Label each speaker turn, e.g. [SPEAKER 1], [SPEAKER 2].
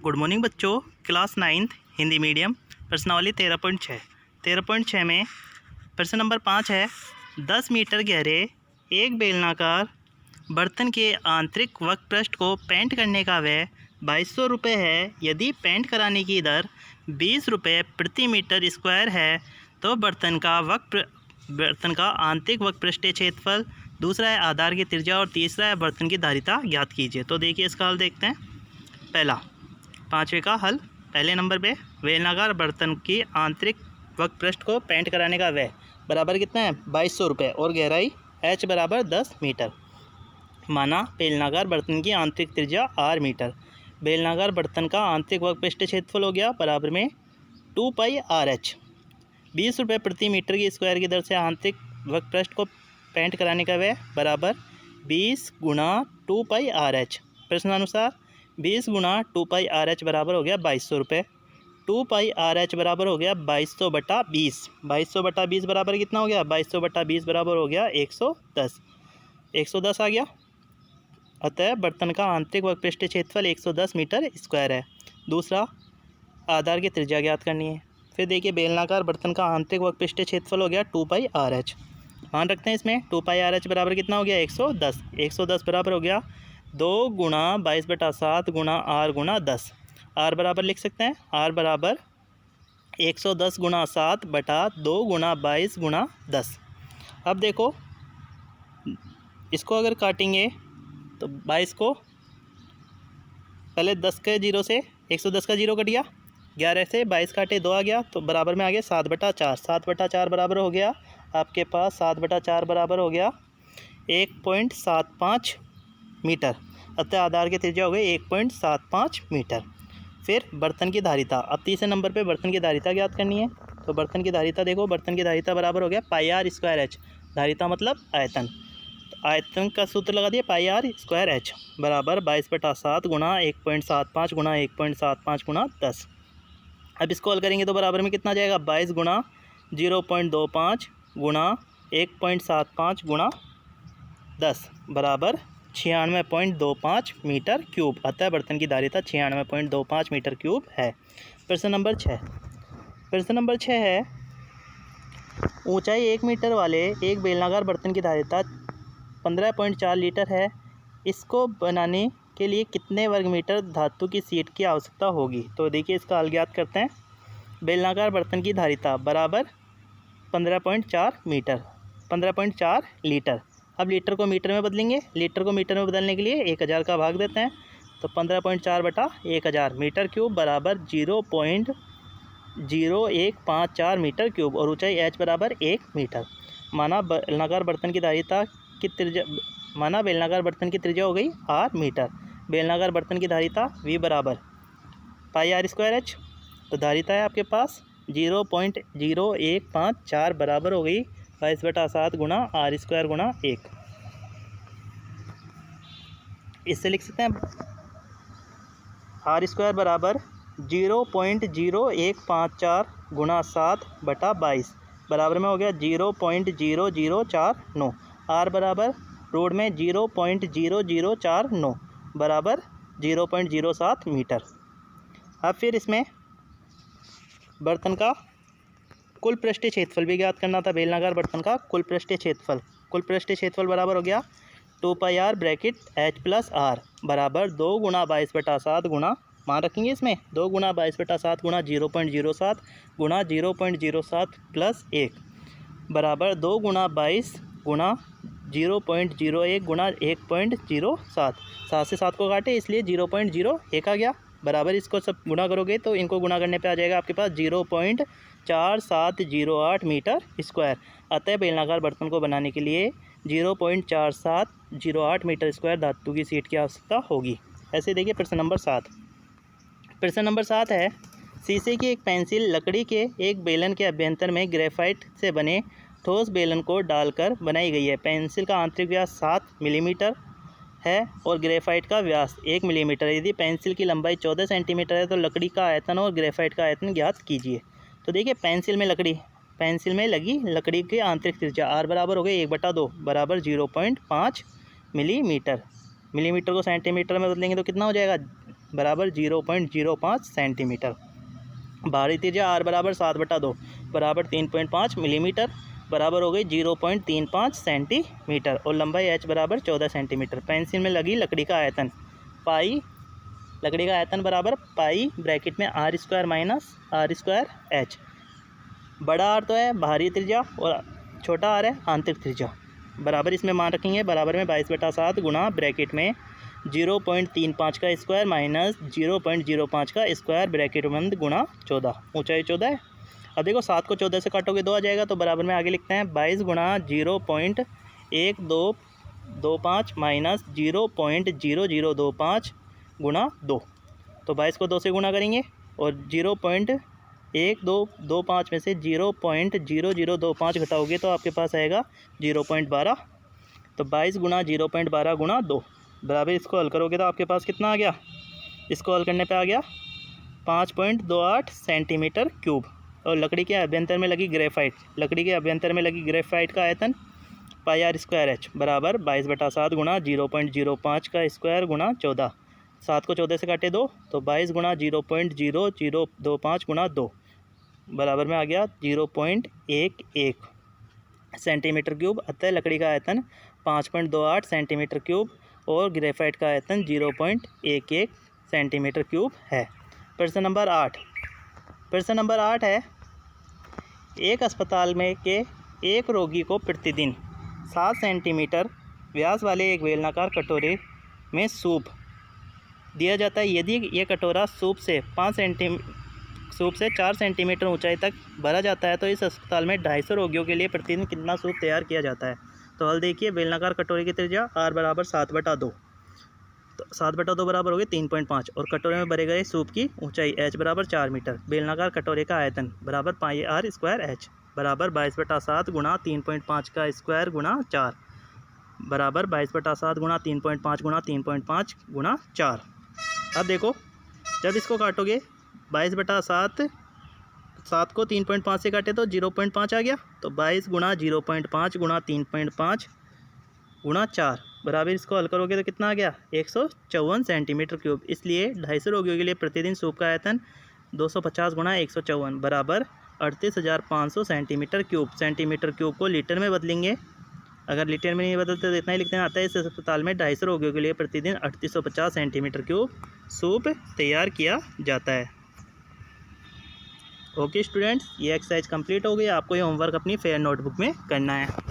[SPEAKER 1] Good morning बच्चों। Class 9th Hindi medium प्रश्नावली 13.6 में प्रश्न नंबर 5 है। 10 मीटर गहरे एक बेलनाकार बर्तन के आंतरिक वक्रपृष्ठ को पेंट करने का व्यय 2200 रुपये है। यदि पेंट कराने की दर 20 रुपये प्रति मीटर स्क्वायर है तो बर्तन का आंतरिक वक्रपृष्ठीय क्षेत्रफल, दूसरा है आधार की त्रिज्या और तीसरा है बर्तन की धारिता ज्ञात कीजिए। तो देखिए इसका हल देखते हैं। पहला 5वें का हल, पहले नंबर पे बेलनाकार बर्तन की आंतरिक वक्रपृष्ठ को पेंट कराने का व्यय बराबर कितना है 2200 रुपये और गहराई h बराबर 10 मीटर। माना बेलनाकार बर्तन की आंतरिक त्रिज्या r मीटर। बेलनाकार बर्तन का आंतरिक वक्रपृष्ठीय क्षेत्रफल हो गया बराबर में 2 पाई RH। 20 रुपये प्रति मीटर की स्क्वायर की दर से आंतरिक वक्रपृष्ठ को पेंट कराने का व्यय बराबर 20 गुणा 2 पाई RH। प्रश्नानुसार 20 गुणा 2 पाई RH बराबर हो गया 2200 रुपये। 2 पाई RH बराबर हो गया 2200 बटा 20। 2200 बटा 20 बराबर कितना हो गया 2200 बटा 20 बराबर हो गया 110। 110 आ गया। अतः बर्तन का आंतरिक वक्रपृष्ठीय क्षेत्रफल 110 मीटर स्क्वायर है। दूसरा आधार की त्रिज्या ज्ञात करनी है। फिर देखिए बेलनाकार बर्तन का आंतरिक वक्रपृष्ठीय क्षेत्रफल हो गया 2 पाई RH। मान रखते हैं इसमें 2 पाई RH बराबर कितना हो गया 110। 110 बराबर हो गया 2 गुणा 22 बटा 7 गुणा R गुणा 10। R बराबर लिख सकते हैं R बराबर 110 गुणा 7 बटा 2 गुणा 22 गुणा 10। अब देखो इसको अगर काटेंगे तो 22 को पहले 10 के जीरो से 110 का जीरो कट गया, 11 से 22 काटे 2 आ गया तो बराबर में आ गया 7 बटा 4। 7 बटा 4 बराबर हो गया आपके पास 7 बटा 4 बराबर हो गया 1.75 मीटर। अतः आधार की त्रिज्या हो गई 1.75 मीटर। फिर बर्तन की धारिता, अब तीसरे नंबर पे बर्तन की धारिता ज्ञात करनी है। तो बर्तन की धारिता देखो, बर्तन की धारिता बराबर हो गया पाई R स्क्वायर H। धारिता मतलब आयतन, तो आयतन का सूत्र लगा दिया पाई R स्क्वायर H बराबर 22 बटा 7 गुणा 1.75 गुणा 1.75 गुणा 10। अब इसको हल करेंगे तो बराबर में कितना आ जाएगा 22 गुणा 0.25 गुणा 1.75 गुणा 10 बराबर 96.25 मीटर क्यूब। अतः बर्तन की धारिता 96.25 मीटर क्यूब है। प्रश्न नंबर 6। प्रश्न नंबर 6 है, ऊंचाई 1 मीटर वाले एक बेलनाकार बर्तन की धारिता 15.4 लीटर है। इसको बनाने के लिए कितने वर्ग मीटर धातु की शीट की आवश्यकता होगी। तो देखिए इसका हल ज्ञात करते हैं। बेलनाकार बर्तन की धारिता बराबर 15.4 मीटर, 15.4 लीटर। अब लीटर को मीटर में बदलेंगे। लीटर को मीटर में बदलने के लिए 1000 का भाग देते हैं तो 15.4 बटा 1000 मीटर क्यूब बराबर 0.0154 मीटर क्यूब और ऊंचाई h बराबर 1 मीटर। माना बेलनाकार बर्तन की त्रिज्या हो गई r मीटर। बेलनाकार बर्तन की धारिता v बराबर पाई R स्क्वायर H। तो धारिता है आपके पास 0.0154 बराबर हो गई 22 बटा 7 गुणा R स्क्वायर गुणा 1। इससे लिख सकते हैं R स्क्वायर बराबर 0.0154 गुणा 7 बटा 22 बराबर में हो गया 0.0049। R बराबर रोड में 0.0049 बराबर 0.07 मीटर। अब फिर इसमें बर्तन का कुल पृष्ठीय क्षेत्रफल भी ज्ञात करना था। बेलनाकार बर्तन का कुल पृष्ठीय क्षेत्रफल बराबर हो गया 2 पाई R bracket H plus R बराबर 2 गुणा 22 बटा 7 गुणा, मान रखेंगे इसमें 2 गुणा 22 बटा 7 गुणा 0.07 गुणा 0.07 प्लस 1 बराबर 2 गुणा 22 गुणा 0.01 गुणा 1.07। 7 से 7 को काटे इसलिए 0.01 आ गया बराबर। इसको सब गुणा करोगे तो इनको गुणा करने पे आ जाएगा आपके पास 0.4708 मीटर स्क्वायर। अतः बेलनाकार बर्तन को बनाने के लिए 0.4708 मीटर स्क्वायर धातु की शीट की आवश्यकता होगी। ऐसे देखिए प्रश्न नंबर 7। प्रश्न नंबर 7 है, शीशे की एक पेंसिल लकड़ी के एक बेलन के अभ्यंतर में ग्रेफाइट से बने ठोस बेलन को डालकर बनाई गई है। पेंसिल का आंतरिक व्यास 7 मिलीमीटर है और ग्रेफाइट का व्यास 1 मिलीमीटर है। यदि पेंसिल की लंबाई 14 सेंटीमीटर है तो लकड़ी का आयतन और ग्रेफाइट का आयतन ज्ञात कीजिए। तो देखिए पेंसिल में लगी लकड़ी की आंतरिक त्रिज्या R बराबर हो गई 1/2 बराबर 0.5 मिलीमीटर। मिलीमीटर को सेंटीमीटर में बदलेंगे तो कितना हो जाएगा बराबर 0.05 सेंटीमीटर। बाहरी त्रिज्या r बराबर 7/2 बराबर 3.5 मिलीमीटर बराबर हो गई 0.35 सेंटीमीटर और लंबाई h बराबर 14 सेंटीमीटर। पेंसिल में लगी लकड़ी का आयतन पाई, लकड़ी का आयतन बराबर पाई ब्रैकेट में r² माइनस r² h। बड़ा r तो है बाहरी त्रिज्या और छोटा r है आंतरिक त्रिज्या। बराबर इसमें मान रखेंगे बराबर में 22/7 गुणा ब्रैकेट में 0.35 का स्क्वायर माइनस 0.05 का स्क्वायर ब्रैकेट बंद गुणा 14। ऊंचाई 14 है। अब देखो 7 को 14 से काटोगे 2 आ जाएगा, तो बराबर में आगे लिखते हैं 22 गुणा 0.1225 माइनस 0.0025 गुणा 2। तो 22 को 2 से गुणा करेंगे और 0.1225 में से 0.0025 घटाओगे तो आपके पास आएगा 0.12। तो 22 गुणा 0.12 गुणा 2 बराबर इसको हल करोगे तो आपके पास कितना आ गया, इसको हल करने पे आ गया 5.28 सेंटीमीटर क्यूब। और लकड़ी के अभ्यंतर में लगी ग्रेफाइट, लकड़ी के अभ्यंतर में लगी ग्रेफाइट का आयतन पाई r² h बराबर 22/7 गुणा 0.05 का स्क्वायर गुणा 14। 7 को 14 से काटे 2 तो 22 गुणा 0.0025 गुणा 2 बराबर में आ गया 0.11 सेंटीमीटर क्यूब। अतः लकड़ी का आयतन 5.28 सेंटीमीटर क्यूब और ग्रेफाइट का आयतन 0.11 सेंटीमीटर क्यूब है। प्रश्न नंबर 8। प्रश्न नंबर 8 है, एक अस्पताल में के एक रोगी को प्रतिदिन 7 सेंटीमीटर व्यास वाले एक बेलनाकार कटोरे में सूप दिया जाता है। यदि यह कटोरा सूप से 4 सेंटीमीटर ऊंचाई तक भरा जाता है तो इस अस्पताल में 250 रोगियों के लिए प्रतिदिन कितना सूप तैयार किया जाता है। तो हल देखिए, बेलनाकार कटोरे की त्रिज्या r बराबर 7/2, तो 7/2 बराबर हो गई 3.5 और कटोरे में भरे गए सूप की ऊंचाई h बराबर 4 मीटर। बेलनाकार कटोरे का आयतन बराबर पाई r² h बराबर 22/7 गुणा 3.5 का स्क्वायर गुणा 4 बराबर 22/7 गुणा 3.5 गुणा 3.5 गुणा 4। अब देखो जब इसको काटोगे 22/7, 7 को 3.5 से काटे तो 0.5 आ गया, तो 22 गुणा 0.5 गुणा 3.5 गुणा 4 बराबर इसको हल करोगे तो कितना आ गया 154 सेंटीमीटर क्यूब। इसलिए 250 रोगियों के लिए प्रतिदिन सूप का आयतन 250 गुणा 154 बराबर 38,500 सेंटीमीटर क्यूब। सेंटीमीटर क्यूब को लीटर में बदलेंगे, अगर लीटर में नहीं बदलते तो इतना ही लिखते हैं। आता है इस अस्पताल में 250 रोगियों के लिए प्रतिदिन 3850 सेंटीमीटर क्यूब सूप तैयार किया जाता है। ओके स्टूडेंट्स, ये एक्सरसाइज कंप्लीट हो गई। आपको ये होमवर्क अपनी फेयर नोटबुक में करना है।